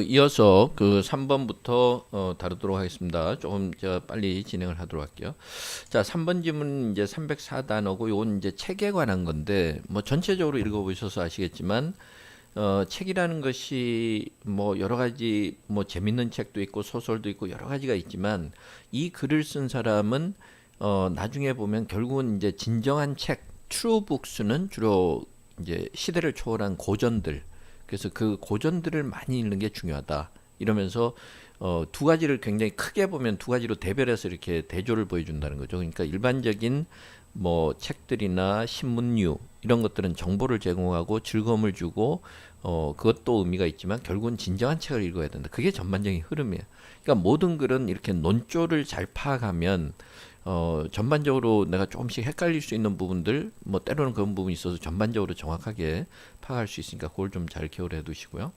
이어서 그 3번부터 다루도록 하겠습니다. 조금 제가 빨리 진행을 하도록 할게요. 자, 3번 질문 이제 304단어고 요건 이제 책에 관한 건데 뭐 전체적으로 읽어보셔서 아시겠지만 책이라는 것이 뭐 여러 가지 뭐 재밌는 책도 있고 소설도 있고 여러 가지가 있지만 이 글을 쓴 사람은 나중에 보면 결국은 이제 진정한 책, 트루 북스는 주로 이제 시대를 초월한 고전들, 그래서 그 고전들을 많이 읽는 게 중요하다. 이러면서 두 가지를 굉장히 크게 보면 두 가지로 대별해서 이렇게 대조를 보여준다는 거죠. 그러니까 일반적인 뭐 책들이나 신문류 이런 것들은 정보를 제공하고 즐거움을 주고 그것도 의미가 있지만 결국은 진정한 책을 읽어야 된다. 그게 전반적인 흐름이에요. 그러니까 모든 글은 이렇게 논조를 잘 파악하면 전반적으로 내가 조금씩 헷갈릴 수 있는 부분들, 뭐 때로는 그런 부분이 있어서 전반적으로 정확하게 파악할 수 있으니까 그걸 좀 잘 기억을 해 두시고요.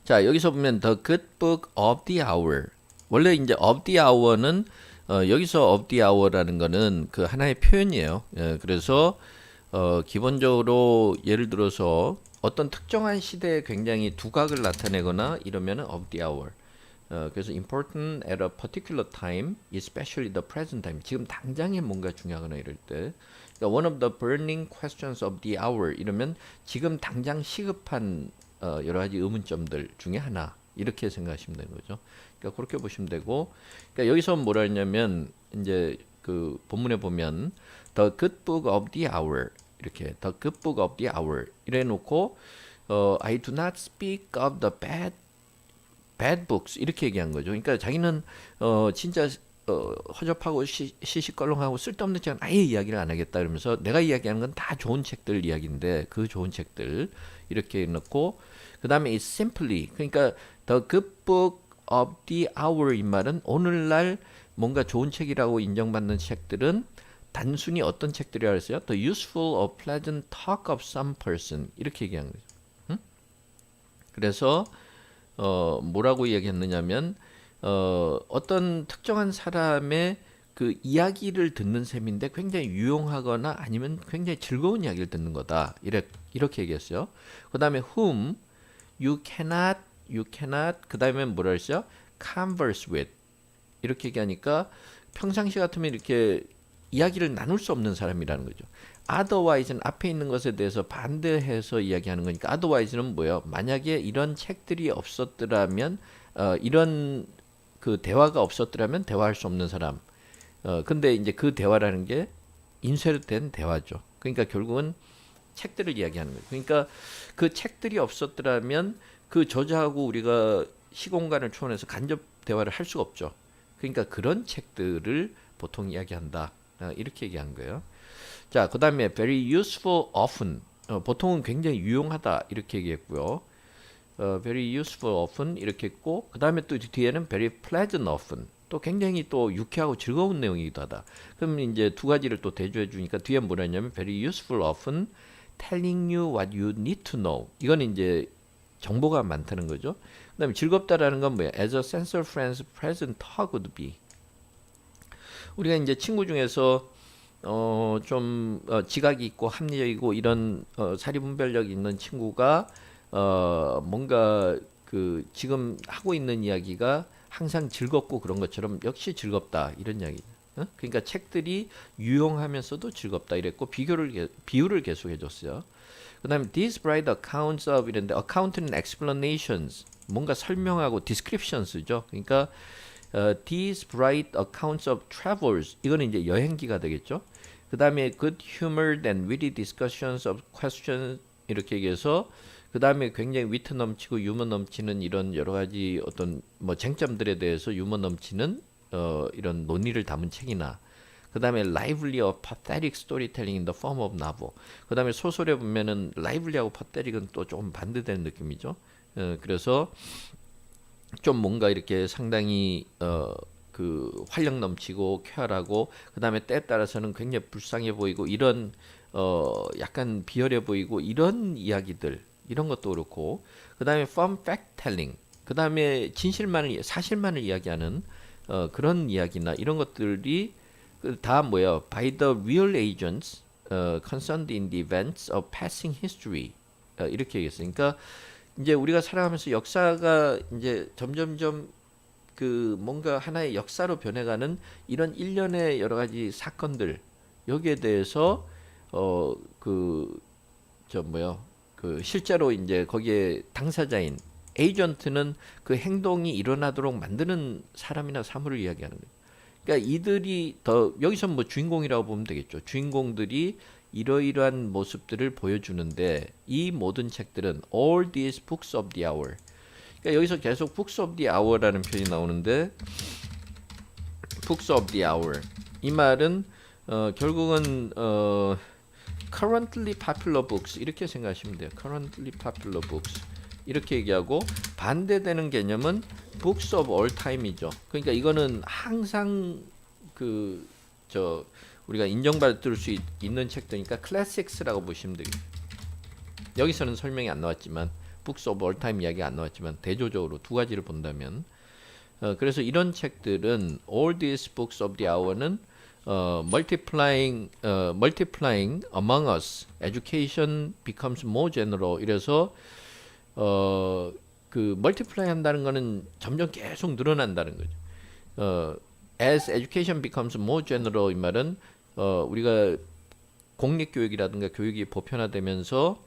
자, 여기서 보면 The Good Book of the Hour. 원래 이제 of the hour는 여기서 of the hour라는 거는 그 하나의 표현이에요. 그래서 기본적으로 예를 들어서 어떤 특정한 시대에 굉장히 두각을 나타내거나 이러면은 of the hour. 그래서 important at a particular time, especially the present time. 지금 당장에 뭔가 중요하거나 이럴 때. 그러니까 one of the burning questions of the hour 이러면 지금 당장 시급한 여러 가지 의문점들 중에 하나. 이렇게 생각하시면 되는 거죠. 그러니까 그렇게 보시면 되고, 그러니까 여기서 뭐라 했냐면 이제 그 본문에 보면 the good book of the hour 이렇게 the good book of the hour 이래 놓고 I do not speak of the bad books 이렇게 얘기한 거죠. 그러니까 자기는 진짜 허접하고 시시껄렁하고 쓸데없는 책은 아예 이야기를 안 하겠다 그러면서 내가 이야기하는 건 다 좋은 책들 이야기인데 그 좋은 책들 이렇게 넣고 그 다음에 it's simply 그러니까 the good book of the hour 이 말은 오늘날 뭔가 좋은 책이라고 인정받는 책들은 단순히 어떤 책들이라고 했어요? The useful or pleasant talk of some person 이렇게 얘기한 거죠. 응? 그래서 뭐라고 얘기했느냐면 어떤 특정한 사람의 그 이야기를 듣는 셈인데 굉장히 유용하거나 아니면 굉장히 즐거운 이야기를 듣는 거다. 이렇게 얘기했어요. 그 다음에 whom you cannot 그 다음에 뭐라 했어요? converse with 이렇게 얘기하니까 평상시 같으면 이렇게 이야기를 나눌 수 없는 사람이라는 거죠. otherwise는 앞에 있는 것에 대해서 반대해서 이야기하는 거니까 otherwise는 뭐예요? 만약에 이런 책들이 없었더라면 이런 그 대화가 없었더라면 대화할 수 없는 사람. 근데 이제 그 대화라는 게 인쇄된 대화죠. 그러니까 결국은 책들을 이야기하는 거예요. 그러니까 그 책들이 없었더라면 그 저자하고 우리가 시공간을 초월해서 간접 대화를 할 수가 없죠. 그러니까 그런 책들을 보통 이야기한다. 이렇게 얘기한 거예요. 자, 그 다음에 very useful often. 보통은 굉장히 유용하다. 이렇게 얘기했고요. very useful often 이렇게 했고 그 다음에 또 뒤에는 very pleasant often. 또 굉장히 또 유쾌하고 즐거운 내용이기도 하다. 그럼 이제 두 가지를 또 대조해 주니까 뒤에 뭐라 했냐면 very useful often telling you what you need to know. 이건 이제 정보가 많다는 거죠. 그 다음에 즐겁다라는 건 뭐야? As a sincere friend's present talk would be. 우리가 이제 친구 중에서 좀 지각이 있고 합리적이고 이런 사리분별력 있는 친구가 뭔가 그 지금 하고 있는 이야기가 항상 즐겁고 그런 것처럼 역시 즐겁다 이런 이야기. 그러니까 책들이 유용하면서도 즐겁다 이랬고 비유를 계속해 줬어요. 그다음에 these bright accounts of 이런데 account는 explanations 뭔가 설명하고 descriptions죠. 그러니까 these bright accounts of travels 이거는 이제 여행기가 되겠죠. 그다음에 good humored and witty discussions of questions 이렇게 얘기해서 그다음에 굉장히 위트 넘치고 유머 넘치는 이런 여러 가지 어떤 뭐 쟁점들에 대해서 유머 넘치는 이런 논의를 담은 책이나 그다음에 lively or pathetic storytelling in the form of novel. 그다음에 소설에 보면은 lively하고 pathetic은 또 조금 반대되는 느낌이죠. 그래서 좀 뭔가 이렇게 상당히 그 활력 넘치고 쾌활하고 그다음에 때에 따라서는 굉장히 불쌍해 보이고 이런 약간 비열해 보이고 이런 이야기들 이런 것도 그렇고 그다음에 fun fact telling 그다음에 사실만을 이야기하는 그런 이야기나 이런 것들이 다 뭐야 by the real agents concerned in the events of passing history 이렇게 얘기했어요. 그러니까 이제 우리가 살아가면서 역사가 이제 점점점 그 뭔가 하나의 역사로 변해가는 이런 일련의 여러 가지 사건들 여기에 대해서 그 저 뭐야 그 실제로 이제 거기에 당사자인 에이전트는 그 행동이 일어나도록 만드는 사람이나 사물을 이야기하는 거예요. 그러니까 이들이 더 여기서 뭐 주인공이라고 보면 되겠죠. 주인공들이 이러이러한 모습들을 보여주는데 이 모든 책들은 all these books of the hour. 그러니까 여기서 계속 books of the hour라는 표현이 나오는데 books of the hour 이 말은 결국은 currently popular books 이렇게 생각하시면 돼요. currently popular books 이렇게 얘기하고 반대되는 개념은 books of all time이죠. 그러니까 이거는 항상 우리가 인정받을 수 있는 책들이니까 classics라고 보시면 되겠죠. 여기서는 설명이 안 나왔지만 books of all time 이야기가 안 나왔지만 대조적으로 두 가지를 본다면 그래서 이런 책들은 all these books of the hour는 multiplying among us, education becomes more general. 이래서 그 multiply 한다는 거는 점점 계속 늘어난다는 거죠. As education becomes more general 이 말은 우리가 공립교육이라든가 교육이 보편화되면서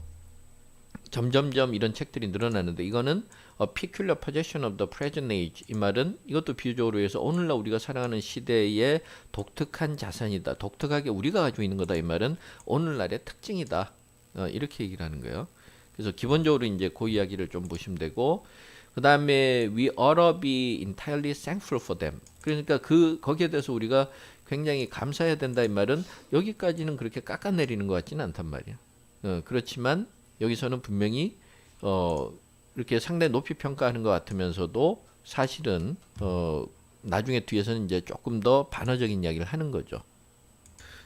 점점점 이런 책들이 늘어나는데 이거는 a peculiar possession of the present age 이 말은 이것도 비유적으로 해서 오늘날 우리가 살아가는 시대의 독특한 자산이다. 독특하게 우리가 가지고 있는 거다. 이 말은 오늘날의 특징이다. 이렇게 얘기를 하는 거예요. 그래서 기본적으로 이제 그 이야기를 좀 보시면 되고 그 다음에 we ought to be entirely thankful for them. 그러니까 거기에 대해서 우리가 굉장히 감사해야 된다. 이 말은 여기까지는 그렇게 깎아내리는 것 같지는 않단 말이야. 그렇지만 여기서는 분명히 이렇게 상당히 높이 평가하는 것 같으면서도 사실은 나중에 뒤에서는 이제 조금 더 반어적인 이야기를 하는 거죠.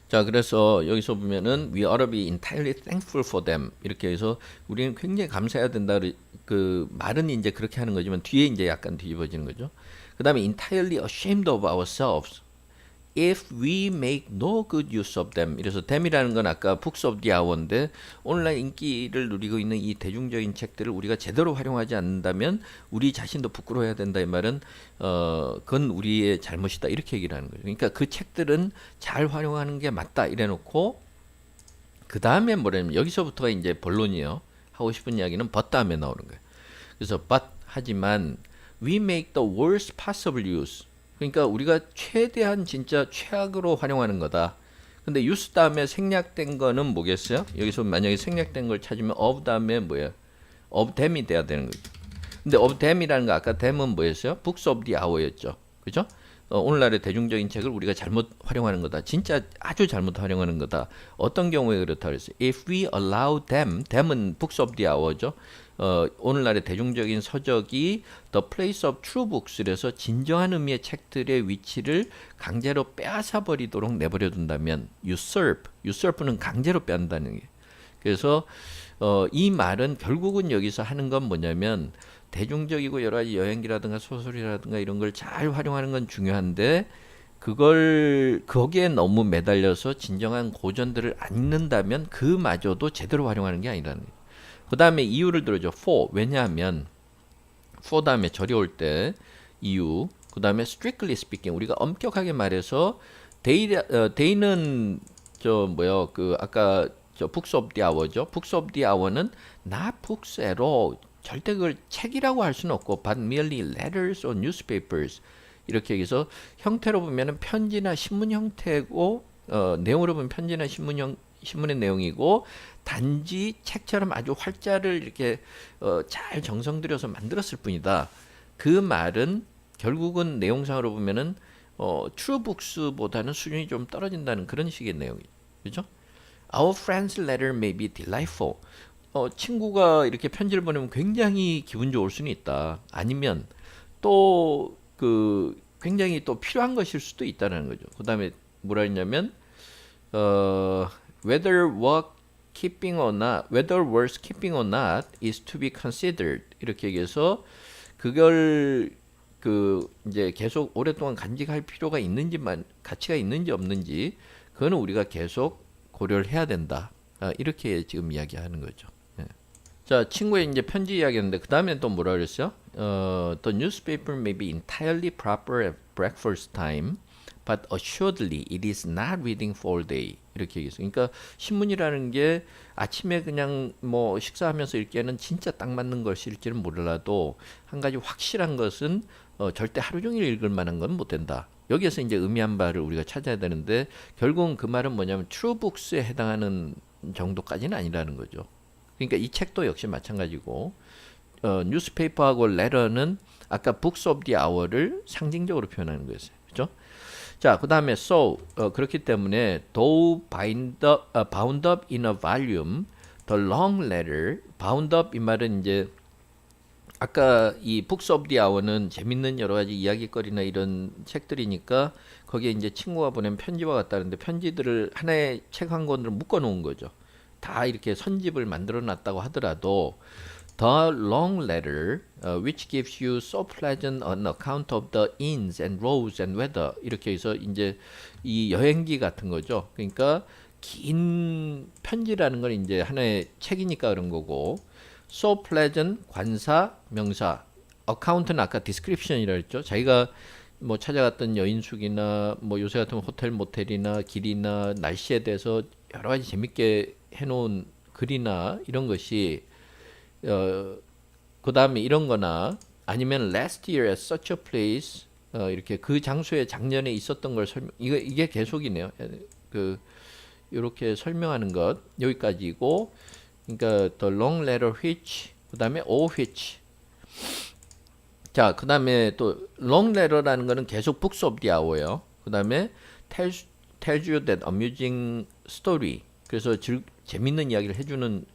자, 그래서 여기서 보면은 we ought to be entirely thankful for them 이렇게 해서 우리는 굉장히 감사해야 된다. 그 말은 이제 그렇게 하는 거지만 뒤에 이제 약간 뒤집어지는 거죠. 그 다음에 entirely ashamed of ourselves if we make no good use of them. 이래서 them이라는 건 아까 books of the hour인데 오늘날 인기를 누리고 있는 이 대중적인 책들을 우리가 제대로 활용하지 않는다면 우리 자신도 부끄러워해야 된다. 이 말은 그건 우리의 잘못이다. 이렇게 얘기를 하는 거죠. 그러니까 그 책들은 잘 활용하는 게 맞다. 이래놓고 그 다음에 뭐냐면 여기서부터가 이제 본론이에요. 하고 싶은 이야기는 but 다음에 나오는 거예요. 그래서 but 하지만 we make the worst possible use. 그러니까 우리가 최대한 진짜 최악으로 활용하는 거다. 근데 use 다음에 생략된 거는 뭐겠어요? 여기서 만약에 생략된 걸 찾으면 of 다음에 뭐예요? of them이 돼야 되는 거죠. 근데 of them이라는 거 아까 them은 뭐였어요? books of the hour였죠. 그죠? 오늘날의 대중적인 책을 우리가 잘못 활용하는 거다. 진짜 아주 잘못 활용하는 거다. 어떤 경우에 그렇다 그랬어요? If we allow them, them은 books of the hour죠. 오늘날의 대중적인 서적이 the place of true books에서 진정한 의미의 책들의 위치를 강제로 빼앗아 버리도록 내버려 둔다면 usurp는 강제로 빼앗는다는 게. 그래서 이 말은 결국은 여기서 하는 건 뭐냐면 대중적이고 여러 가지 여행기라든가 소설이라든가 이런 걸 잘 활용하는 건 중요한데 거기에 너무 매달려서 진정한 고전들을 안 읽는다면 그마저도 제대로 활용하는 게 아니라는 거예요. 그 다음에 이유를 들어줘. for. 왜냐하면 for 다음에 절이 올 때 이유. 그 다음에 strictly speaking. 우리가 엄격하게 말해서 they는 아까 books of the hour죠. books of the hour는 not books at all. 절대 그걸 책이라고 할 수는 없고 but merely letters or newspapers. 이렇게 해서 형태로 보면은 편지나 신문 형태고 내용으로 보면 편지나 신문의 내용이고 단지 책처럼 아주 활자를 이렇게 잘 정성 들여서 만들었을 뿐이다. 그 말은 결국은 내용상으로 보면은 true books보다는 수준이 좀 떨어진다는 그런 식의 내용이죠. 그죠? Our friend's letter may be delightful. 친구가 이렇게 편지를 보내면 굉장히 기분 좋을 수는 있다. 아니면 또 굉장히 또 필요한 것일 수도 있다는 거죠. 그 다음에 뭐라 했냐면 whether worth keeping or not is to be considered. 이렇게 얘기해서 그걸 이제 계속 오랫동안 간직할 필요가 있는지만 가치가 있는지 없는지 그거는 우리가 계속 고려를 해야 된다. 이렇게 지금 이야기하는 거죠. 예. 자, 친구의 이제 편지 이야기했는데 그 다음에 또 뭐라 그랬어요? The newspaper may be entirely proper at breakfast time, but assuredly it is not reading for all day. 이렇게 얘기했어요. 그러니까 신문이라는 게 아침에 그냥 뭐 식사하면서 읽기에는 진짜 딱 맞는 것일지는 몰라도 한 가지 확실한 것은 절대 하루 종일 읽을 만한 건 못 된다. 여기에서 이제 의미한 바를 우리가 찾아야 되는데 결국은 그 말은 뭐냐면 true books에 해당하는 정도까지는 아니라는 거죠. 그러니까 이 책도 역시 마찬가지고 뉴스페이퍼하고 레터는 아까 books of the hour를 상징적으로 표현하는 거였어요. 그렇죠? 자, 그 다음에 so 그렇기 때문에 though bound up in a volume, the long letter bound up 이 말은 이제 아까 이 Books of the Hour는 재밌는 여러 가지 이야기거리나 이런 책들이니까 거기에 이제 친구가 보낸 편지와 같다는데 편지들을 하나의 책 한 권으로 묶어 놓은 거죠. 다 이렇게 선집을 만들어 놨다고 하더라도 The long letter, which gives you so pleasant an account of the inns and roads and weather 이렇게 해서 이제 이 여행기 같은 거죠. 그러니까 긴 편지라는 건 이제 하나의 책이니까 그런 거고 so pleasant 관사 명사 account는 아까 description이라 했죠. 자기가 뭐 찾아갔던 여인숙이나 뭐 요새 같은 호텔 모텔이나 길이나 날씨에 대해서 여러 가지 재밌게 해놓은 글이나 이런 것이 그 다음에 이런 거나 아니면 last year at such a place 이렇게 그 장소에 작년에 있었던 걸 설명 이게 계속이네요. 그 이렇게 설명하는 것 여기까지고 그러니까 the long letter which 그 다음에 or which 자 그 다음에 또 long letter라는 거는 계속 books of the hour예요. 그 다음에 tells you that amusing story 그래서 재밌는 이야기를 해주는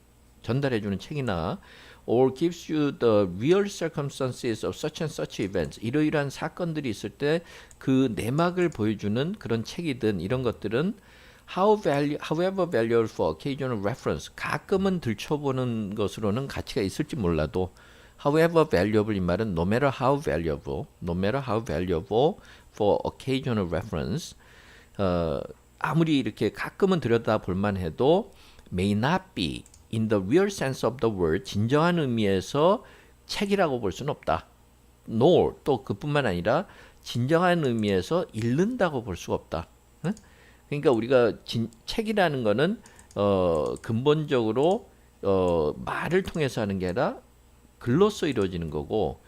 전달해주는 책이나 or gives you the real circumstances of such and such events 이러이러한 사건들이 있을 때 그 내막을 보여주는 그런 책이든 이런 것들은 however valuable for occasional reference 가끔은 들춰보는 것으로는 가치가 있을지 몰라도 however valuable 이 말은 no matter how valuable for occasional reference 아무리 이렇게 가끔은 들여다볼 만해도 may not be in the real sense of the word 진정한 의미에서 책이라고 볼 수는 없다. nor 또 그뿐만 아니라 진정한 의미에서 읽는다고 볼 수가 없다. 응? 그러니까 우리가 책이라는 거는 근본적으로 말을 통해서 하는 게 아니라 글로써 이루어지는 거고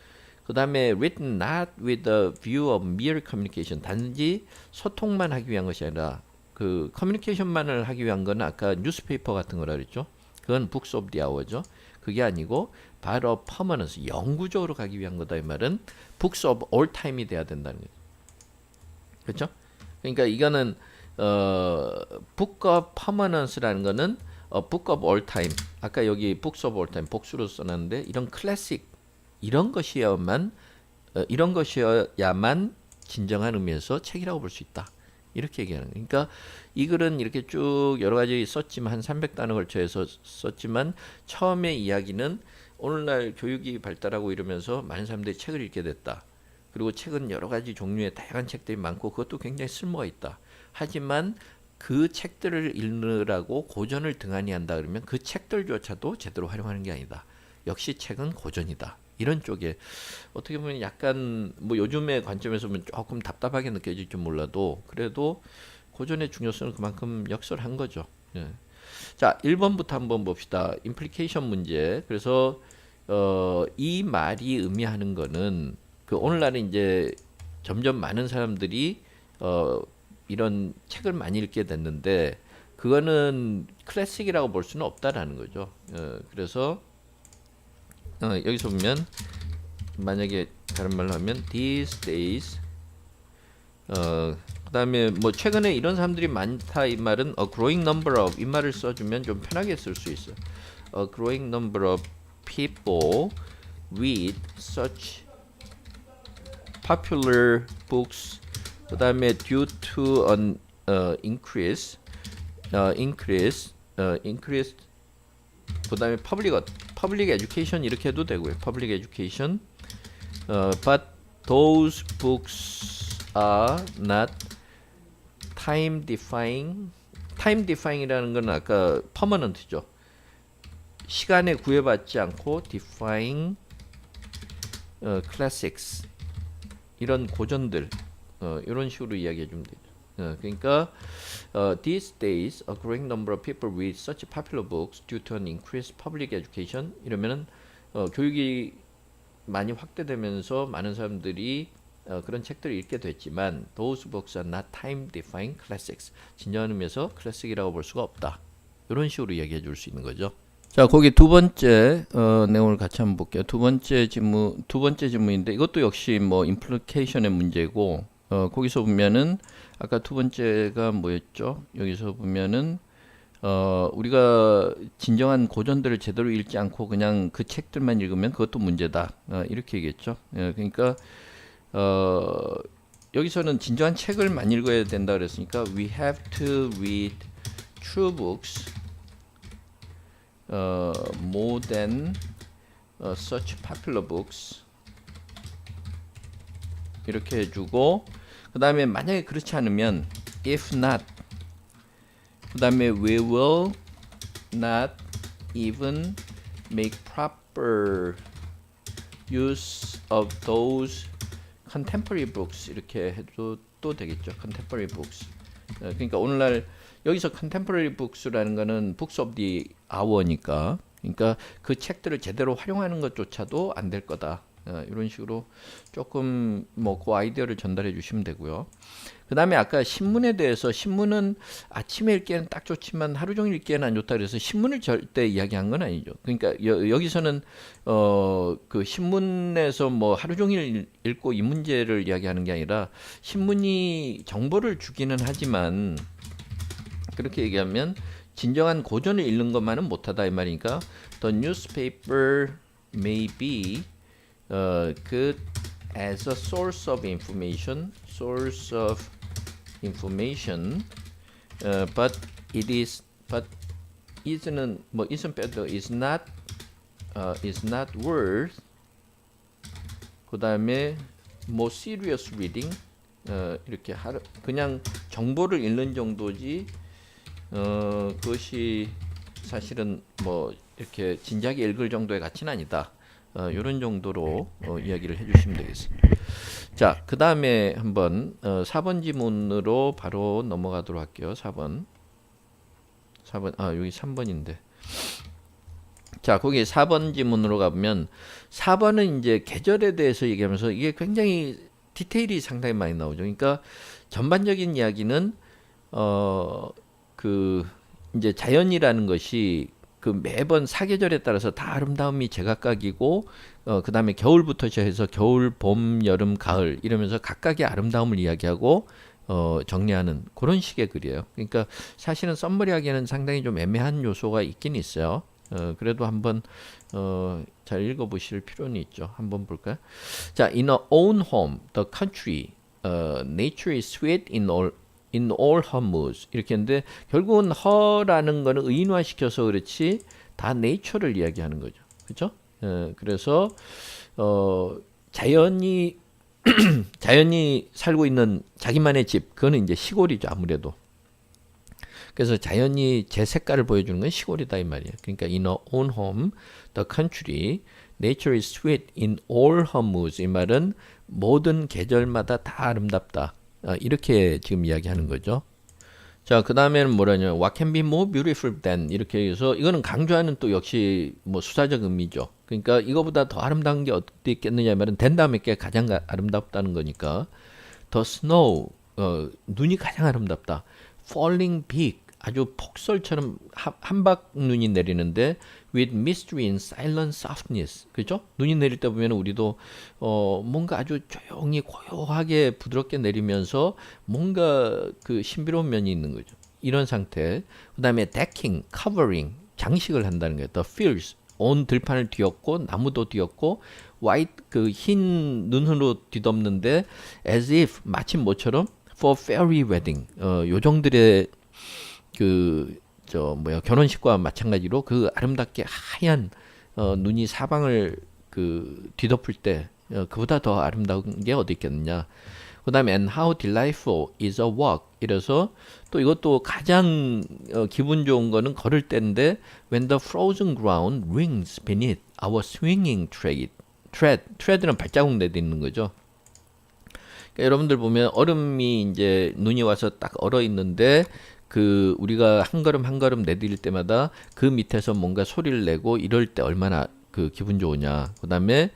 그 다음에 written not with the view of mere communication 단지 소통만 하기 위한 것이 아니라 그 커뮤니케이션만을 하기 위한 건 아까 뉴스페이퍼 같은 거라 그랬죠. 그건 books of the hour죠. 그게 아니고 바로 permanence 영구적으로 가기 위한 거다 이 말은 books of all time이 돼야 된다는 거죠. 그렇죠? 그러니까 이거는 book of permanence라는 거는 book of all time 아까 여기 books of all time 복수로 써놨는데 이런 클래식 이런 것이어야만 진정한 의미에서 책이라고 볼 수 있다. 이렇게 얘기하는 거예요. 그러니까 이 글은 이렇게 쭉 여러 가지 썼지만 한 300단에 걸쳐서 썼지만 처음에 이야기는 오늘날 교육이 발달하고 이러면서 많은 사람들이 책을 읽게 됐다. 그리고 책은 여러 가지 종류의 다양한 책들이 많고 그것도 굉장히 쓸모가 있다. 하지만 그 책들을 읽느라고 고전을 등한히 한다 그러면 그 책들조차도 제대로 활용하는 게 아니다. 역시 책은 고전이다. 이런 쪽에 어떻게 보면 약간 뭐 요즘의 관점에서 보면 조금 답답하게 느껴질지 몰라도 그래도 고전의 중요성은 그만큼 역설한 거죠. 예. 자, 1번부터 한번 봅시다. 임플리케이션 문제. 그래서 이 말이 의미하는 거는 그 오늘날은 이제 점점 많은 사람들이 이런 책을 많이 읽게 됐는데 그거는 클래식이라고 볼 수는 없다라는 거죠. 그래서 여기서 보면 만약에 다른 말로 하면 these days 그 다음에 뭐 최근에 이런 사람들이 많다 이 말은 a growing number of 이 말을 써주면 좀 편하게 쓸 수 있어요. a growing number of people read such popular books 그 다음에 due to an increase 그 다음에 public education 이렇게 해도 되고요. public education but those books are not time defying 이라는 건 아까 permanent죠. 시간에 구애받지 않고 defying classics 이런 고전들 이런 식으로 이야기해 주면 되죠. 그러니까 these days a growing number of people read such popular books due to an increased public education 이러면은 교육이 많이 확대되면서 많은 사람들이 그런 책들을 읽게 됐지만 those books are not time defying classics 진정한 의미에서 클래식이라고 볼 수가 없다. 이런 식으로 이야기해 줄 수 있는 거죠. 자, 거기 두 번째 내용을 같이 한번 볼게요. 두 번째 지문인데 이것도 역시 뭐 임플리케이션의 문제고 거기서 보면은 아까 두 번째가 뭐였죠? 여기서 보면은 우리가 진정한 고전들을 제대로 읽지 않고 그냥 그 책들만 읽으면 그것도 문제다. 이렇게 얘기했죠. 그러니까 여기서는 진정한 책을 많이 읽어야 된다 그랬으니까 we have to read true books more than such popular books 이렇게 해주고 그 다음에 만약에 그렇지 않으면 if not 그 다음에 we will not even make proper use of those contemporary books 이렇게 해도 또 되겠죠. contemporary books 그러니까 오늘날 여기서 contemporary books라는 거는 books of the hour니까 그러니까 그 책들을 제대로 활용하는 것조차도 안 될 거다. 이런 식으로 조금 뭐 그 아이디어를 전달해 주시면 되고요. 그 다음에 아까 신문에 대해서 신문은 아침에 읽기에는 딱 좋지만 하루 종일 읽기에는 안 좋다 그래서 신문을 절대 이야기한 건 아니죠. 그러니까 여기서는 그 신문에서 뭐 하루 종일 읽고 이 문제를 이야기하는 게 아니라 신문이 정보를 주기는 하지만 그렇게 얘기하면 진정한 고전을 읽는 것만은 못하다 이 말이니까 the newspaper may be good as a source of information, but isn't 뭐 isn't better, is not worth. 그 다음에 more serious reading 이렇게 그냥 정보를 읽는 정도지. 그것이 사실은 뭐 이렇게 진지하게 읽을 정도의 가치는 아니다. 이런 정도로 이야기를 해주시면 되겠습니다. 자, 그 다음에 한번 4번 지문으로 바로 넘어가도록 할게요. 4번 여기 3번인데 자, 거기 4번 지문으로 가보면 4번은 이제 계절에 대해서 얘기하면서 이게 굉장히 디테일이 상당히 많이 나오죠. 그러니까 전반적인 이야기는 그 이제 자연이라는 것이 그 매번 사계절에 따라서 다 아름다움이 제각각이고 그 다음에 겨울부터 시작해서 겨울, 봄, 여름, 가을 이러면서 각각의 아름다움을 이야기하고 정리하는 그런 식의 글이에요. 그러니까 사실은 썸머리하기에는 상당히 좀 애매한 요소가 있긴 있어요. 그래도 한번 잘 읽어보실 필요는 있죠. 한번 볼까요? 자, in our own home, the country, nature is sweet in all her moods 이렇게 했는데 결국은 her라는 거는 의인화시켜서 그렇지 다 nature를 이야기하는 거죠. 그렇죠? 그래서 자연이 살고 있는 자기만의 집 그거는 이제 시골이죠. 아무래도. 그래서 자연이 제 색깔을 보여주는 건 시골이다 이 말이에요. 그러니까 in our own home, the country, nature is sweet in all her moods 이 말은 모든 계절마다 다 아름답다. 이렇게 지금 이야기하는 거죠. 자, 그 다음에는 뭐라냐? What can be more beautiful than 이렇게 해서 이거는 강조하는 또 역시 뭐 수사적 의미죠. 그러니까 이거보다 더 아름다운 게 어디 있겠느냐 말은 된 다음에 게 가장 아름답다는 거니까 the snow 눈이 가장 아름답다. falling big 아주 폭설처럼 한박 눈이 내리는데 with mystery and silent softness 그죠? 눈이 내릴 때 보면 우리도 뭔가 아주 조용히 고요하게 부드럽게 내리면서 뭔가 그 신비로운 면이 있는 거죠. 이런 상태. 그 다음에 decking, covering 장식을 한다는 거예요. The fields 온 들판을 뒤엎고 나무도 뒤엎고 white 그 흰 눈으로 뒤덮는데 as if 마침 모처럼 for fairy wedding 요정들의 결혼식과 마찬가지로 그 아름답게 하얀 눈이 사방을 그 뒤덮을 때 그보다 더 아름다운 게 어디 있겠느냐. 그다음에 and how delightful is a walk. 이래서 또 이것도 가장 기분 좋은 거는 걸을 때인데 when the frozen ground rings beneath our swinging tread는 발자국 내딛는 거죠. 그러니까 여러분들 보면 얼음이 이제 눈이 와서 딱 얼어 있는데 그 우리가 한 걸음 한 걸음 내디딜 때마다 그 밑에서 뭔가 소리를 내고 이럴 때 얼마나 그 기분 좋으냐. 그다음에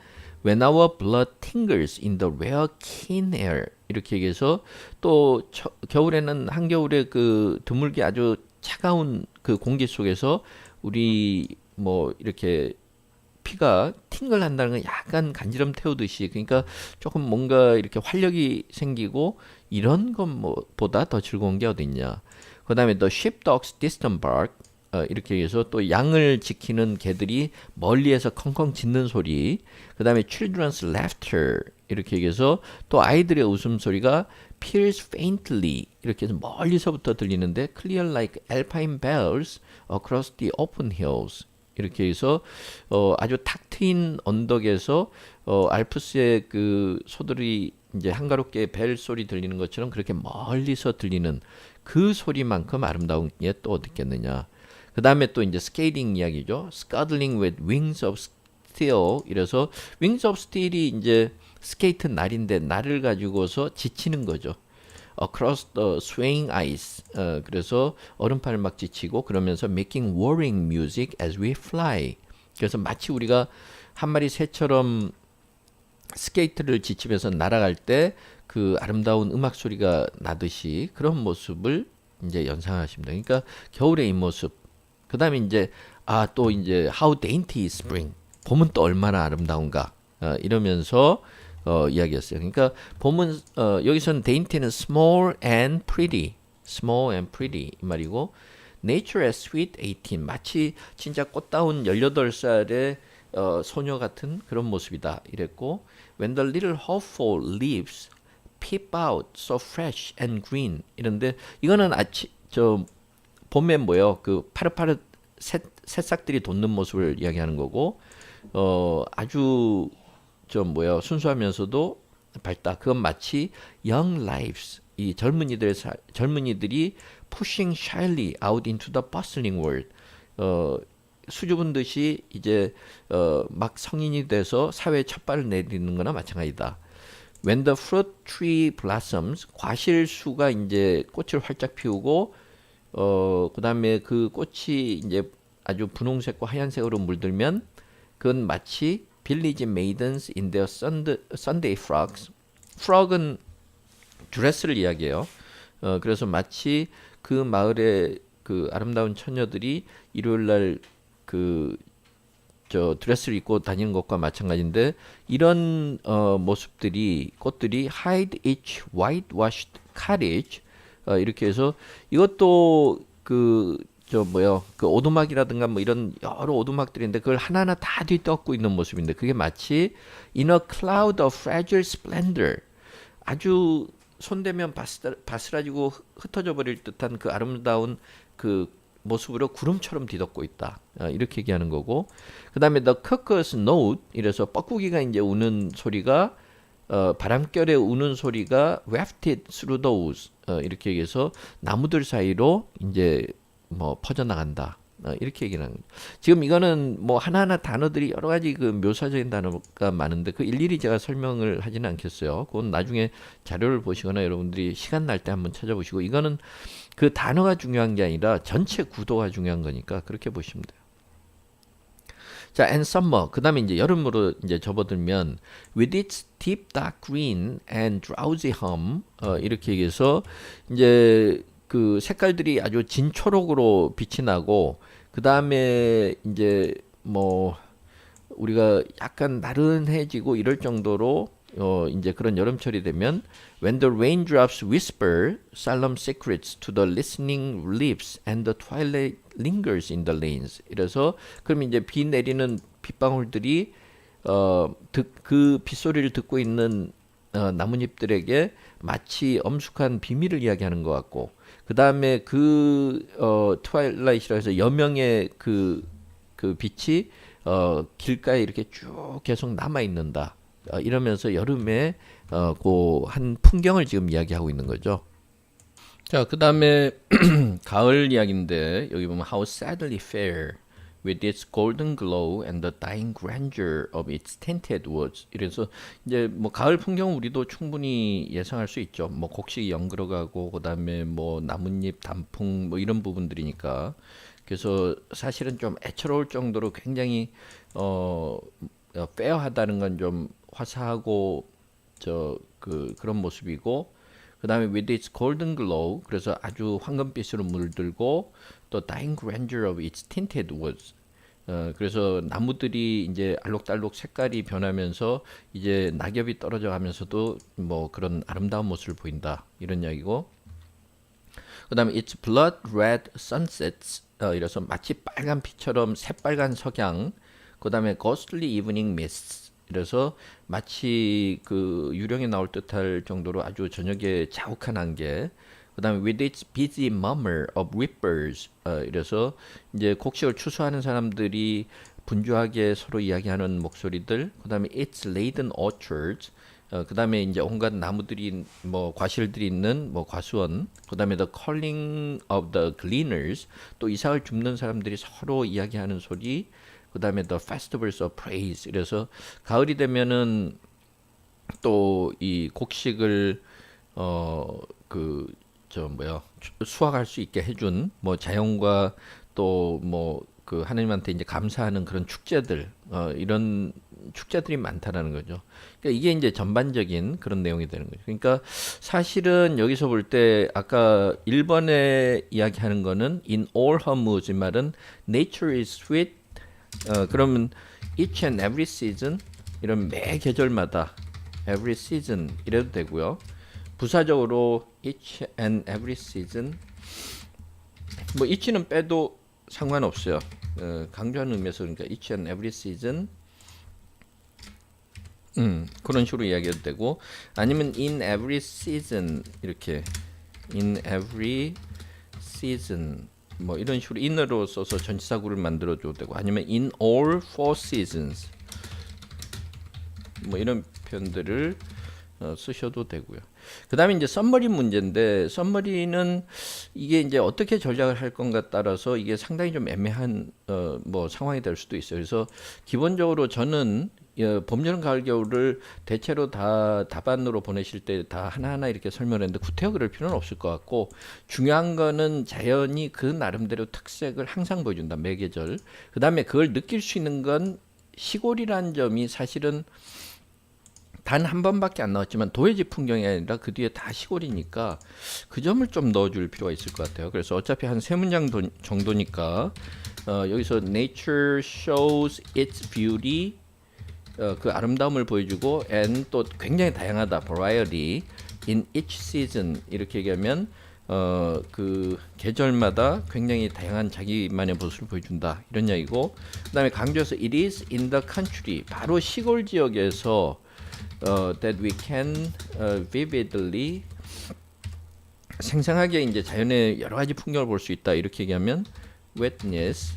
when our blood tingles in the rare keen air 이렇게 얘기해서 또 겨울에는 한겨울에 그 드물게 아주 차가운 그 공기 속에서 우리 뭐 이렇게 피가 팅글 한다는 건 약간 간지럼 태우듯이 그러니까 조금 뭔가 이렇게 활력이 생기고 이런 것보다 더 즐거운 게 어디 있냐. 그 다음에 the sheepdog's distant bark 이렇게 해서 또 양을 지키는 개들이 멀리에서 컹컹 짖는 소리. 그 다음에 children's laughter 이렇게 얘기해서 또 아이들의 웃음소리가 peals faintly 이렇게 해서 멀리서부터 들리는데 clear like alpine bells across the open hills. 이렇게 해서 아주 탁 트인 언덕에서 알프스의 그 소들이 이제 한가롭게 벨 소리 들리는 것처럼 그렇게 멀리서 들리는 그 소리만큼 아름다운 게 또 어디 있겠느냐. 그 다음에 또 이제 스케이팅 이야기죠. scuttling with wings of steel. 이래서 wings of steel이 이제 스케이트 날인데 날을 가지고서 지치는 거죠. across the swaying ice. 그래서 얼음판을 막 지치고 그러면서 making whirring music as we fly. 그래서 마치 우리가 한 마리 새처럼 스케이트를 지치면서 날아갈 때 그 아름다운 음악 소리가 나듯이 그런 모습을 이제 연상하십니다. 그러니까 겨울의 이 모습. 그다음에 이제 또 이제 how dainty is spring. 봄은 또 얼마나 아름다운가. 이러면서 이야기했어요. 그러니까 봄은 여기서는 dainty는 small and pretty 이 말이고 nature as sweet 18 마치 진짜 꽃다운 18살의 소녀 같은 그런 모습이다 이랬고 when the little hopeful leaves peep out so fresh and green 이런데 이거는 봄에 뭐요 그 파릇파릇 새싹들이 돋는 모습을 이야기하는 거고 아주 순수하면서도 밝다. 그건 마치 young lives 이 젊은이들이 pushing shyly out into the bustling world 수줍은 듯이 이제 막 성인이 돼서 사회에 첫 발을 내딛는 거나 마찬가지다. When the fruit tree blossoms 과실수가 이제 꽃을 활짝 피우고 그다음에 그 꽃이 이제 아주 분홍색과 하얀색으로 물들면 그건 마치 village maidens in their Sunday frocks. frog은 드레스를 이야기해요. 그래서 마치 그 마을의 그 아름다운 처녀들이 일요일 날 드레스를 입고 다니는 것과 마찬가지인데 이런 모습들이 꽃들이 hide each whitewashed cottage 이렇게 해서 이것도 그 오두막이라든가 뭐 이런 여러 오두막들인데 그걸 하나하나 다 뒤덮고 있는 모습인데 그게 마치 in a cloud of fragile splendor 아주 손대면 바스라지고 흩어져 버릴 듯한 그 아름다운 그 모습으로 구름처럼 뒤덮고 있다. 이렇게 얘기하는 거고 그 다음에 the cuckoo's note 이래서 뻐꾸기가 이제 우는 소리가 바람결에 우는 소리가 wafted through those 이렇게 얘기해서 나무들 사이로 이제 퍼져나간다. 이렇게 얘기를 하는 거죠. 지금 이거는 하나하나 단어들이 여러 가지 그 묘사적인 단어가 많은데 그 일일이 제가 설명을 하지는 않겠어요. 그건 나중에 자료를 보시거나 여러분들이 시간 날 때 한번 찾아보시고 이거는 그 단어가 중요한 게 아니라 전체 구도가 중요한 거니까 그렇게 보시면 돼요. 자, and summer. 그 다음에 이제 여름으로 이제 접어들면 with its deep dark green and drowsy hum 이렇게 얘기해서 이제 그 색깔들이 아주 진초록으로 빛이 나고 그 다음에 이제 우리가 약간 나른해지고 이럴 정도로 이제 그런 여름철이 되면 when the raindrops whisper solemn secrets to the listening leaves and the twilight lingers in the lanes. 이래서 그럼 이제 비 내리는 빗방울들이 그 빗소리를 듣고 있는 나뭇잎들에게 마치 엄숙한 비밀을 이야기하는 것 같고 그 다음에 트와일라이트라 해서 여명의 그 빛이 길가에 이렇게 쭉 계속 남아 있는다. 이러면서 여름에 그 한 풍경을 지금 이야기하고 있는 거죠. 자, 그 다음에 가을 이야기인데 여기 보면 How sadly fair with its golden glow and the dying grandeur of its tinted woods. 이래서 이제 뭐 가을 풍경 우리도 충분히 예상할 수 있죠. 뭐 곡식이 연그러가고 그다음에 뭐 나뭇잎 단풍 뭐 이런 부분들이니까. 그래서 사실은 좀 애처로울 정도로 굉장히 페어하다는 건 좀 화사하고 그런 모습이고, 그 다음에 with its golden glow, 그래서 아주 황금빛으로 물들고, 또 dying grandeur of its tinted woods, 그래서 나무들이 이제 알록달록 색깔이 변하면서 이제 낙엽이 떨어져 가면서도 뭐 그런 아름다운 모습을 보인다, 이런 이야기고, 그 다음에 its blood red sunsets, 이래서 마치 빨간 피처럼 새빨간 석양, 그 다음에 ghostly evening mists, 그래서 마치 그 유령에 나올 듯할 정도로 아주 저녁에 자욱한 안개, 그 다음에 with its busy murmur of reapers, 이래서 이제 곡식을 추수하는 사람들이 분주하게 서로 이야기하는 목소리들, 그 다음에 its laden orchards, 그 다음에 이제 온갖 나무들이 뭐 과실들이 있는 뭐 과수원, 그 다음에 the calling of the gleaners, 또 이삭을 줍는 사람들이 서로 이야기하는 소리, 그 다음에 the festivals of praise, 그래서 가을이 되면은 또 이 곡식을 수확할 수 있게 해준 뭐 자연과 또 뭐 그 하나님한테 이제 감사하는 그런 축제들, 이런 축제들이 많다라는 거죠. 그러니까 이게 이제 전반적인 그런 내용이 되는 거죠. 그러니까 사실은 여기서 볼 때 아까 1번에 이야기하는 거는 in all her moods, 이 말은 nature is sweet, 그러면 each and every season, 이런 매 계절마다 every season 이래도 되고요. 부사적으로 each and every season, 뭐 each는 빼도 상관없어요. 강조하는 의미에서, 그러니까 each and every season, 그런 식으로 이야기해도 되고, 아니면 in every season, 이렇게 in every season, 뭐 이런 식으로 in으로 써서 전치사구를 만들어 줘도 되고, 아니면 in all four seasons, 뭐 이런 표현들을 쓰셔도 되고요. 그 다음에 이제 썸머리 문제인데, 썸머리는 이게 이제 어떻게 전략을 할 건가 따라서 이게 상당히 좀 애매한 뭐 상황이 될 수도 있어요. 그래서 기본적으로 저는 봄, 여름, 가을, 겨울을 대체로 다 답안으로 보내실 때 다 하나하나 이렇게 설명했는데 구태여 그럴 필요는 없을 것 같고, 중요한 거는 자연이 그 나름대로 특색을 항상 보여준다, 매 계절. 그 다음에 그걸 느낄 수 있는 건 시골이라는 점이 사실은 단 한 번밖에 안 나왔지만 도해지 풍경이 아니라 그 뒤에 다 시골이니까 그 점을 좀 넣어줄 필요가 있을 것 같아요. 그래서 어차피 한 세 문장 정도니까 여기서 nature shows its beauty, 그 아름다움을 보여주고, and 또 굉장히 다양하다, variety in each season, 이렇게 얘기하면 그 계절마다 굉장히 다양한 자기만의 모습을 보여준다, 이런 이야기고, 그 다음에 강조해서 it is in the country, 바로 시골 지역에서 that we can vividly, 생생하게 이제 자연의 여러 가지 풍경을 볼 수 있다, 이렇게 얘기하면 witness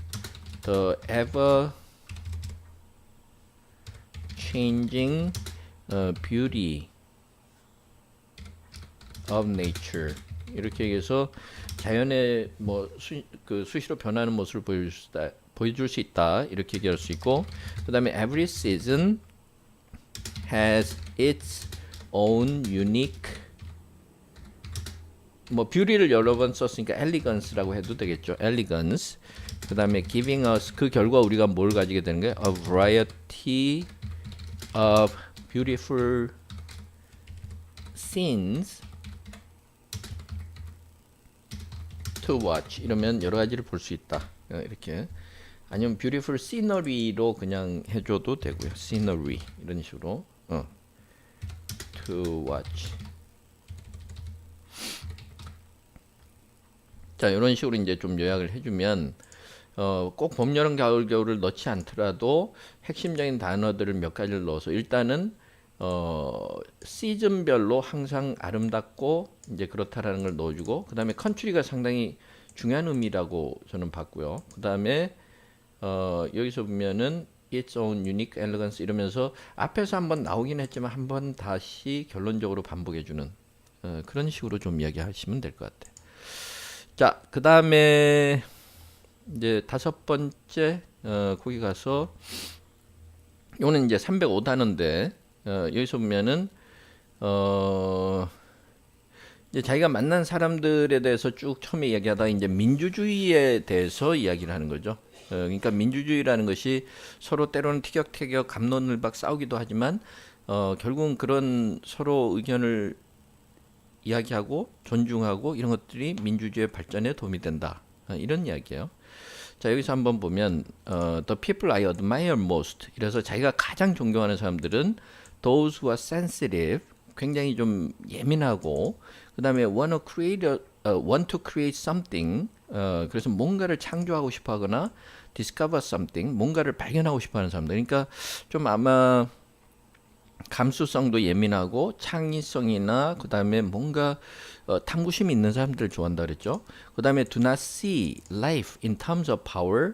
the ever changing beauty of nature, 이렇게 얘기해서 자연의 뭐 수시로 변하는 모습을 보여줄 수 있다, 이렇게 얘기할 수 있고, 그 다음에 every season has its own unique, 뭐 beauty를 여러 번 썼으니까 elegance라고 해도 되겠죠. elegance. 그 다음에 giving us, 그 결과 우리가 뭘 가지게 되는 거예요? A variety of beautiful scenes to watch. 이러면 여러 가지를 볼 수 있다, 이렇게. 아니면 beautiful scenery로 그냥 해줘도 되고요. scenery, 이런 식으로 to watch. 자, 이런 식으로 이제 좀 요약을 해주면 꼭 봄, 여름, 가을, 겨울을 넣지 않더라도 핵심적인 단어들을 몇 가지를 넣어서 일단은 시즌별로 항상 아름답고 이제 그렇다라는 걸 넣어주고, 그 다음에 컨트리가 상당히 중요한 의미라고 저는 봤고요. 그 다음에 여기서 보면은 its own unique elegance 이러면서 앞에서 한번 나오긴 했지만 한번 다시 결론적으로 반복해주는 그런 식으로 좀 이야기하시면 될 것 같아요. 자, 그 다음에 이제 다섯 번째 거기 가서 요는 이제 305단어인데 여기서 보면은 이제 자기가 만난 사람들에 대해서 쭉 처음에 이야기하다가 이제 민주주의에 대해서 이야기를 하는 거죠. 그러니까 민주주의라는 것이 서로 때로는 티격태격 갑론을박 싸우기도 하지만 결국은 그런 서로 의견을 이야기하고 존중하고 이런 것들이 민주주의의 발전에 도움이 된다. 이런 이야기예요. 자, 여기서 한번 보면 The people I admire most 이래서 자기가 가장 존경하는 사람들은 those who are sensitive 굉장히 좀 예민하고 그 다음에 want to create something 그래서 뭔가를 창조하고 싶어 하거나 discover something 뭔가를 발견하고 싶어 하는 사람들 그러니까 좀 아마 감수성도 예민하고 창의성이나 그 다음에 뭔가 탐구심이 있는 사람들을 좋아한다 그랬죠. 그 다음에 do not see life in terms of power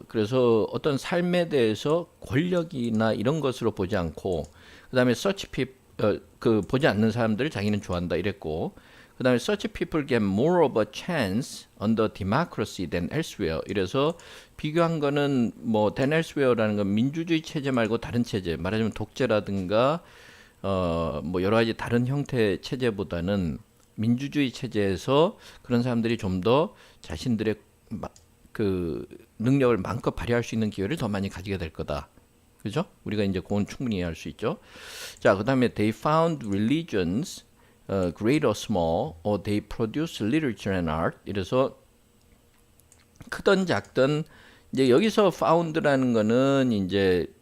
그래서 어떤 삶에 대해서 권력이나 이런 것으로 보지 않고 그 다음에 such people 그 보지 않는 사람들을 자기는 좋아한다 이랬고 그 다음에 such people get more of a chance under democracy than elsewhere 이래서 비교한 거는 뭐 than elsewhere라는 건 민주주의 체제 말고 다른 체제 말하자면 독재라든가 뭐 여러 가지 다른 형태의 체제보다는 민주주의 체제에서 그런 사람들이 좀 더 자신들의 그 능력을 마음껏 발휘할 수 있는 기회를 더 많이 가지게 될 거다. 그죠? 우리가 이제 그건 충분히 이해할 수 있죠. 자, 그 다음에 they found religions great or small, or they produce literature and art. 이래서 크든 작든 이제 여기서 found라는 거는 이제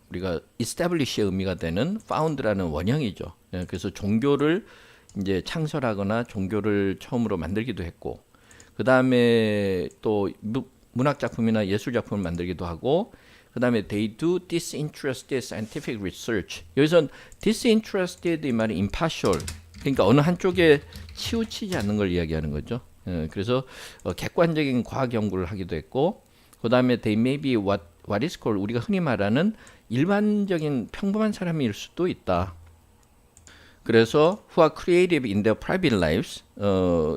우리가 establish의 의미가 되는 found라는 원형이죠. 그래서 종교를 이제 창설하거나 종교를 처음으로 만들기도 했고, 그 다음에 또 문학 작품이나 예술 작품을 만들기도 하고. 그 다음에 they do disinterested scientific research. 여기서 disinterested 이 말이 impartial. 그러니까 어느 한쪽에 치우치지 않는 걸 이야기하는 거죠. 그래서 객관적인 과학 연구를 하기도 했고, 그 다음에 they may be what is called 우리가 흔히 말하는 일반적인 평범한 사람일 수도 있다. 그래서 who are creative in their private lives.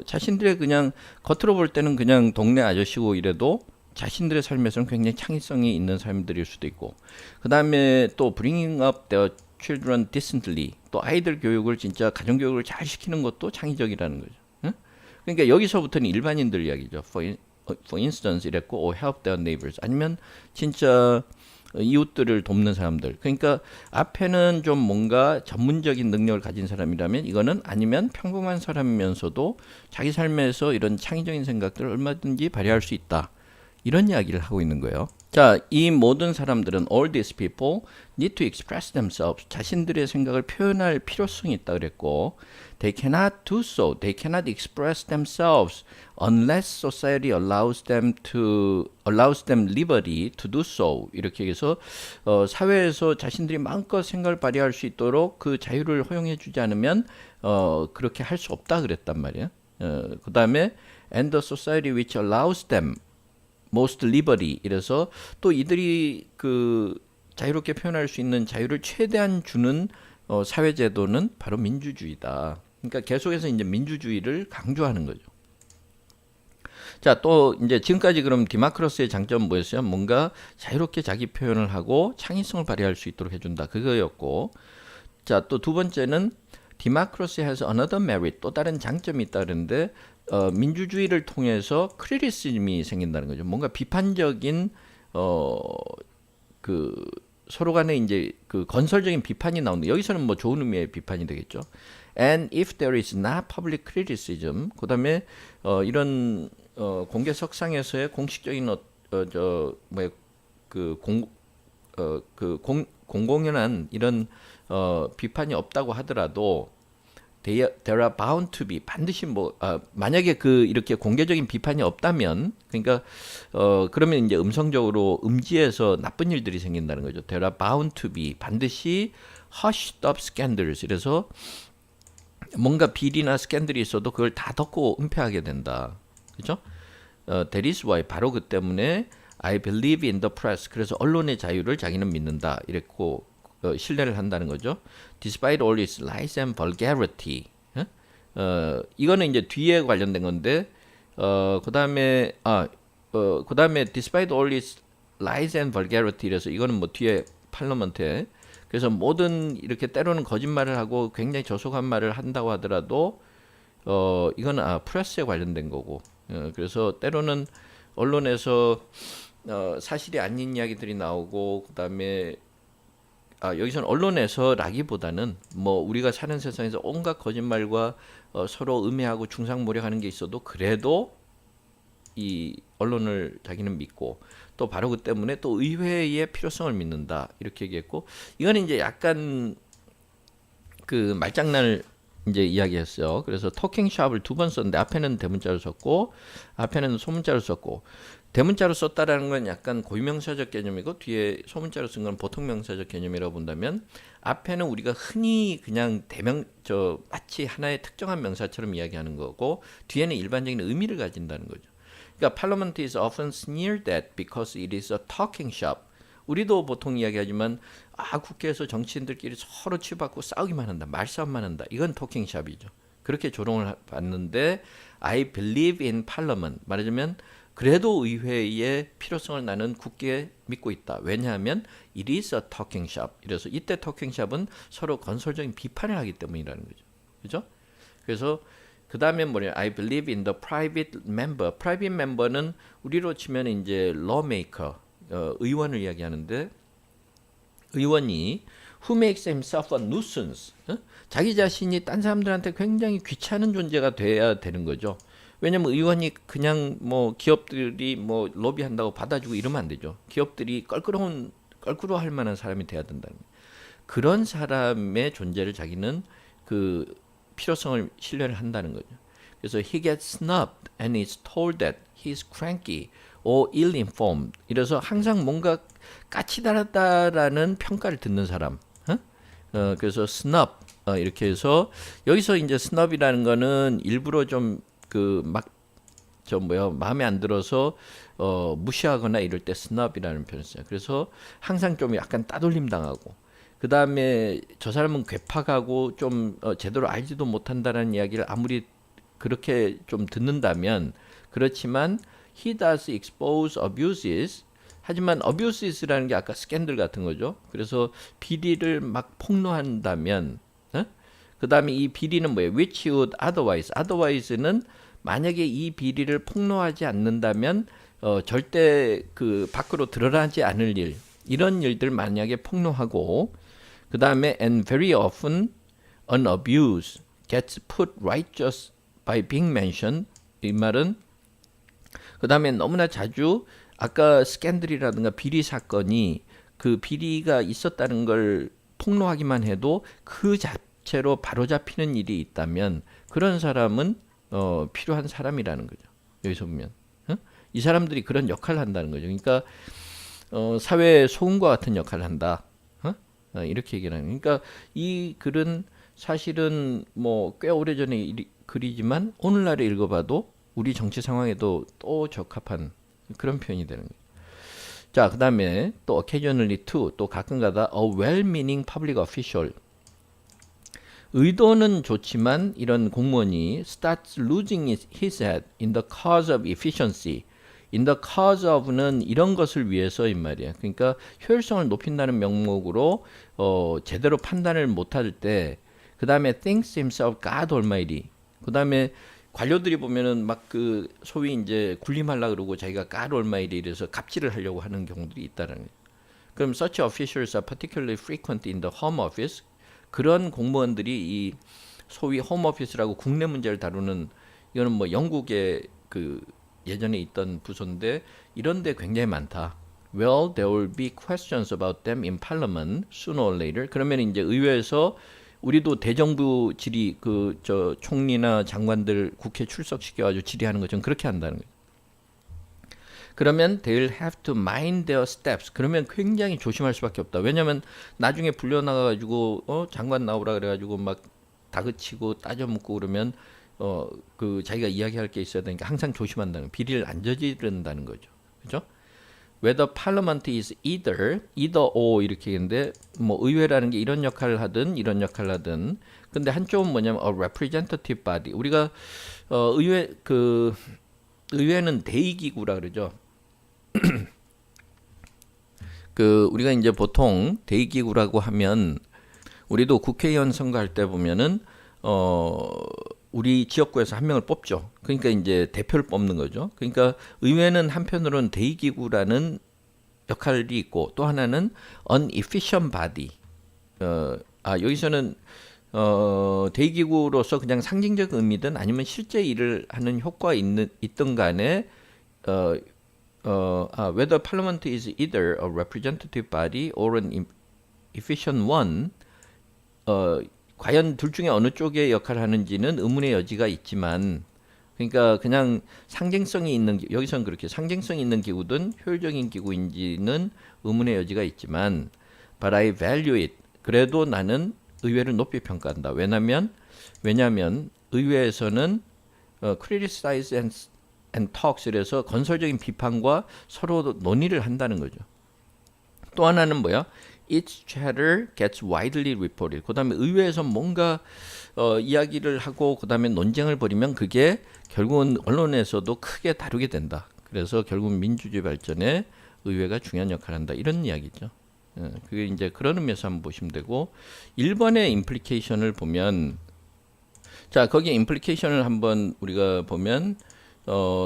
자신들의 그냥 겉으로 볼 때는 그냥 동네 아저씨고 이래도 자신들의 삶에서는 굉장히 창의성이 있는 사람들일 수도 있고 그 다음에 또 bringing up their children decently 또 아이들 교육을 진짜 가정교육을 잘 시키는 것도 창의적이라는 거죠. 응? 그러니까 여기서부터는 일반인들 이야기죠. For instance 이랬고 or help their neighbors 아니면 진짜 이웃들을 돕는 사람들 그러니까 앞에는 좀 뭔가 전문적인 능력을 가진 사람이라면 이거는 아니면 평범한 사람이면서도 자기 삶에서 이런 창의적인 생각들을 얼마든지 발휘할 수 있다. 이런 이야기를 하고 있는 거예요. 자, 이 모든 사람들은 all these people need to express themselves. 자신들의 생각을 표현할 필요성이 있다 그랬고 they cannot do so. They cannot express themselves unless society allows them liberty to do so. 이렇게 해서 사회에서 자신들이 마음껏 생각을 발휘할 수 있도록 그 자유를 허용해 주지 않으면 그렇게 할 수 없다 그랬단 말이에요. 그 다음에 and the society which allows them most liberty 이래서 또 이들이 그 자유롭게 표현할 수 있는 자유를 최대한 주는 사회제도는 바로 민주주의다. 그러니까 계속해서 이제 민주주의를 강조하는 거죠. 자, 또 이제 지금까지 그럼 디마크러스의 장점은 뭐였어요? 뭔가 자유롭게 자기 표현을 하고 창의성을 발휘할 수 있도록 해준다. 그거였고, 자, 또 두 번째는 디마크러시 has another merit 또 다른 장점이 있다 그러는데 민주주의를 통해서 크리티시즘이 생긴다는 거죠. 뭔가 비판적인 그 서로 간에 이제 그 건설적인 비판이 나오는데 여기서는 뭐 좋은 의미의 비판이 되겠죠. And if there is not public criticism, 그다음에 이런 공개석상에서의 공식적인 공공연한 이런 비판이 없다고 하더라도 there are bound to be 반드시 만약에 이렇게 공개적인 비판이 없다면 그러니까 그러면 이제 음성적으로 음지에서 나쁜 일들이 생긴다는 거죠. there are bound to be 반드시 hushed up scandals 그래서 뭔가 비리나 스캔들이 있어도 그걸 다 덮고 은폐하게 된다. 그렇죠? That is why 바로 그 때문에 I believe in the press. 그래서 언론의 자유를 자기는 믿는다. 이랬고 신뢰를 한다는 거죠. Despite all its lies and vulgarity. 이거는 이제 뒤에 관련된 건데 그다음에 그다음에 despite all its lies and vulgarity 이래서 이거는 뭐 뒤에 팔러먼트에 그래서 모든 이렇게 때로는 거짓말을 하고 굉장히 저속한 말을 한다고 하더라도 이거는 프레스에 관련된 거고 그래서 때로는 언론에서 사실이 아닌 이야기들이 나오고 그다음에 여기서는 언론에서라기보다는 뭐 우리가 사는 세상에서 온갖 거짓말과 서로 음해하고 중상모략하는 게 있어도 그래도 이 언론을 자기는 믿고 또 바로 그 때문에 또 의회의 필요성을 믿는다 이렇게 얘기했고 이거는 이제 약간 그 말장난을 이제 이야기했어요. 그래서 토킹 샵을 2번 썼는데 앞에는 대문자로 썼고 앞에는 소문자로 썼고 대문자로 썼다라는 건 약간 고유명사적 개념이고 뒤에 소문자로 쓴 건 보통명사적 개념이라고 본다면 앞에는 우리가 흔히 그냥 마치 하나의 특정한 명사처럼 이야기하는 거고 뒤에는 일반적인 의미를 가진다는 거죠. 그러니까 Parliament is often sneered at because it is a talking shop. 우리도 보통 이야기하지만 국회에서 정치인들끼리 서로 치고받고 싸우기만 한다. 말싸움만 한다. 이건 토킹 샵이죠. 그렇게 조롱을 받는데 I believe in Parliament. 말하자면 그래도 의회의 필요성을 나는 굳게 믿고 있다. 왜냐하면 it is a talking shop. 이래서 이때 토킹 샵은 서로 건설적인 비판을 하기 때문이라는 거죠. 그죠? 그래서 그 다음에 뭐냐? I believe in the private member. private member는 우리로 치면 이제 lawmaker, 의원을 이야기하는데 의원이 who makes himself a nuisance. 자기 자신이 딴 사람들한테 굉장히 귀찮은 존재가 돼야 되는 거죠. 왜냐면 의원이 그냥 뭐 기업들이 뭐 로비한다고 받아주고 이러면 안 되죠. 기업들이 껄끄러워할 만한 사람이 돼야 된다는 거예요. 그런 사람의 존재를 자기는 그 필요성을 신뢰를 한다는 거죠. 그래서 he gets snubbed and is told that he's cranky or ill-informed. 이래서 항상 뭔가 까치다라다라는 평가를 듣는 사람. 그래서 snub 이렇게 해서 여기서 이제 snub이라는 거는 일부러 좀 마음에 안 들어서 무시하거나 이럴 때 snub이라는 표현을 써요. 그래서 항상 좀 약간 따돌림 당하고 그 다음에 저 사람은 괴팍하고 좀 제대로 알지도 못한다는 이야기를 아무리 그렇게 좀 듣는다면 그렇지만 he does expose abuses 하지만 abuses라는 게 아까 스캔들 같은 거죠. 그래서 비리를 막 폭로한다면 그 다음에 이 비리는 뭐예요? which would otherwise는 만약에 이 비리를 폭로하지 않는다면 절대 그 밖으로 드러나지 않을 일 이런 일들 만약에 폭로하고 그 다음에 and very often an abuse gets put right just by being mentioned 이 말은 그 다음에 너무나 자주 아까 스캔들이라든가 비리 사건이 그 비리가 있었다는 걸 폭로하기만 해도 그 자체로 바로잡히는 일이 있다면 그런 사람은 필요한 사람이라는 거죠. 여기서 보면 이 사람들이 그런 역할을 한다는 거죠. 그러니까 사회의 소금과 같은 역할을 한다. 이렇게 얘기를 하는. 그러니까 이 글은 사실은 뭐 꽤 오래전에 글이지만 오늘날에 읽어봐도 우리 정치 상황에도 또 적합한 그런 표현이 되는 거예요. 자, 그 다음에 또 occasionally to 또 가끔가다 a well-meaning public official 의도는 좋지만 이런 공무원이 starts losing his head in the cause of efficiency. in the cause of는 이런 것을 위해서 이 말이에요. 그러니까 효율성을 높인다는 명목으로 제대로 판단을 못할 때 그 다음에 thinks himself God Almighty. 그 다음에 관료들이 보면은 막 그 소위 이제 군림하려 그러고 자기가 God Almighty 이래서 갑질을 하려고 하는 경우들이 있다는 거예요. 그럼 such officials are particularly frequent in the home office. 그런 공무원들이 이 소위 홈 오피스라고 국내 문제를 다루는 이거는 뭐 영국의 그 예전에 있던 부서인데 이런데 굉장히 많다. Well, there will be questions about them in Parliament sooner or later. 그러면 이제 의회에서 우리도 대정부 질의 저 총리나 장관들 국회 출석시켜가지고 질의하는 것처럼 그렇게 한다는 거예요. 그러면 they'll have to mind their steps. 그러면 굉장히 조심할 수밖에 없다. 왜냐면 나중에 불려나가가지고 장관 나오라 그래가지고 막 다그치고 따져묻고 그러면 그 자기가 이야기할 게 있어야 되니까 항상 조심한다는 비리를 안 저지른다는 거죠. 그죠? whether parliament is either or 이렇게 했는데 뭐 의회라는 게 이런 역할을 하든 이런 역할을 하든 근데 한쪽은 뭐냐면 a representative body 우리가 의회는 대의기구라 그러죠. 우리가 이제 보통 대의기구라고 하면 우리도 국회의원 선거할 때 보면은 우리 지역구에서 한 명을 뽑죠. 그러니까 이제 대표를 뽑는 거죠. 그러니까 의회는 한편으로는 대의기구라는 역할이 있고 또 하나는 unefficient body. 여기서는 대의기구로서 그냥 상징적 의미든 아니면 실제 일을 하는 효과가 있든 간에 whether parliament is either a representative body or an efficient one 과연 둘 중에 어느 쪽의 역할을 하는지는 의문의 여지가 있지만 그러니까 그냥 상징성이 있는 여기서는 그렇게 상징성이 있는 기구든 효율적인 기구인지는 의문의 여지가 있지만 but I value it 그래도 나는 의회를 높이 평가한다. 왜냐면 의회에서는 criticize and talks 이래서 건설적인 비판과 서로 논의를 한다는 거죠. 또 하나는 뭐야? Each chatter gets widely reported. 그다음에 의회에서 뭔가 이야기를 하고 그다음에 논쟁을 벌이면 그게 결국은 언론에서도 크게 다루게 된다. 그래서 결국 민주주의 발전에 의회가 중요한 역할을 한다. 이런 이야기죠. 그게 이제 그런 의미에서 한번 보시면 되고 1번의 임플리케이션을 보면 자 거기에 임플리케이션을 한번 우리가 보면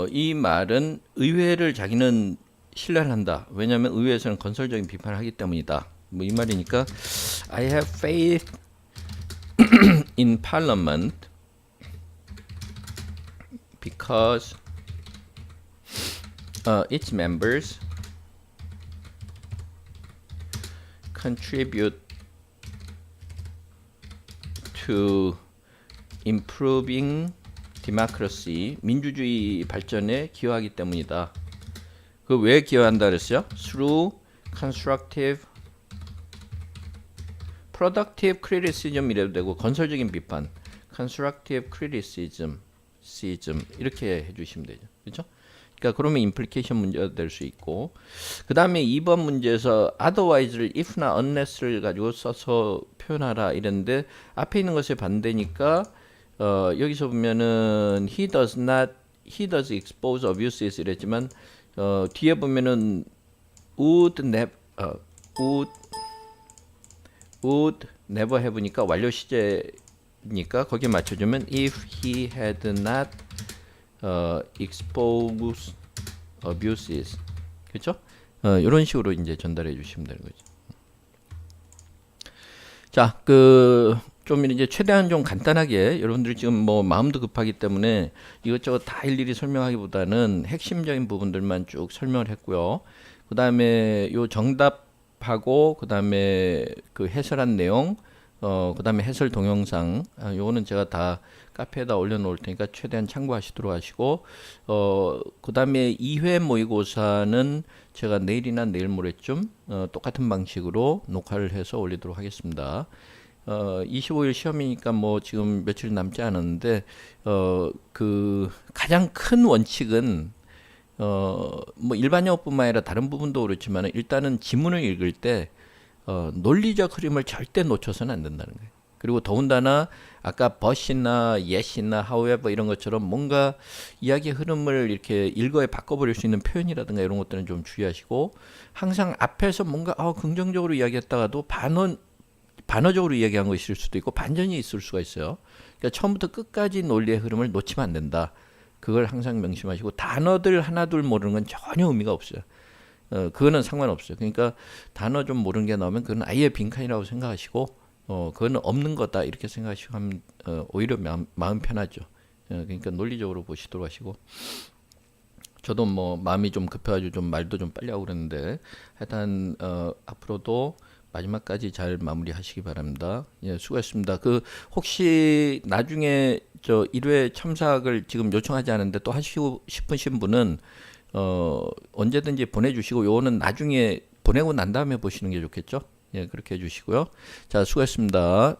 이 말은 의회를 자기는 신뢰를 한다. 왜냐하면 의회에서는 건설적인 비판을 하기 때문이다. 뭐 이 말이니까 I have faith in parliament because its members contribute to improving democracy, 민주주의 발전에 기여하기 때문이다. 그 왜 기여한다 그랬어요? Through constructive, productive criticism 이래도 되고 건설적인 비판, constructive criticism 이렇게 해주시면 되죠. 그렇죠? 그러니까 그러면 implication 문제가 될 수 있고 그 다음에 2번 문제에서 otherwise를 if나 unless를 가지고 써서 표현하라 이랬는데 앞에 있는 것의 반대니까 여기서 보면은 he does expose abuses 이랬지만 뒤에 보면은 would never have니까 완료 시제니까 거기에 맞춰주면 if he had not expose abuses 그렇죠? 이런 식으로 이제 전달해 주시면 되는 거죠. 자, 좀 이제 최대한 좀 간단하게 여러분들이 지금 뭐 마음도 급하기 때문에 이것저것 다 일일이 설명하기보다는 핵심적인 부분들만 쭉 설명을 했고요. 그 다음에 요 정답하고 그 다음에 그 해설한 내용, 그 다음에 해설 동영상, 요거는 제가 다 카페에다 올려놓을 테니까 최대한 참고하시도록 하시고, 그 다음에 2회 모의고사는 제가 내일이나 내일 모레쯤 똑같은 방식으로 녹화를 해서 올리도록 하겠습니다. 25일 시험이니까 뭐 지금 며칠 남지 않았는데 그 가장 큰 원칙은 뭐 일반 영어뿐만 아니라 다른 부분도 그렇지만 일단은 지문을 읽을 때 논리적 흐름을 절대 놓쳐서는 안 된다는 거예요. 그리고 더군다나 아까 but이나 yes이나 however 이런 것처럼 뭔가 이야기의 흐름을 이렇게 일거에 바꿔버릴 수 있는 표현이라든가 이런 것들은 좀 주의하시고 항상 앞에서 뭔가 긍정적으로 이야기했다가도 반어적으로 이야기한 것일 수도 있고 반전이 있을 수가 있어요. 그러니까 처음부터 끝까지 논리의 흐름을 놓치면 안 된다. 그걸 항상 명심하시고 단어들 하나둘 모르는 건 전혀 의미가 없어요. 그거는 상관없어요. 그러니까 단어 좀 모르는 게 나오면 그건 아예 빈칸이라고 생각하시고 그거는 없는 거다 이렇게 생각하시고 하면 오히려 마음 편하죠. 그러니까 논리적으로 보시도록 하시고 저도 뭐 마음이 좀 급해가지고 좀 말도 좀 빨리 하고 그랬는데 하여튼 앞으로도 마지막까지 잘 마무리하시기 바랍니다. 예, 수고하셨습니다. 혹시 나중에 저 1회 첨삭을 지금 요청하지 않은데 또 하시고 싶으신 분은 언제든지 보내주시고 요거는 나중에 보내고 난 다음에 보시는 게 좋겠죠. 예, 그렇게 해주시고요. 자, 수고했습니다.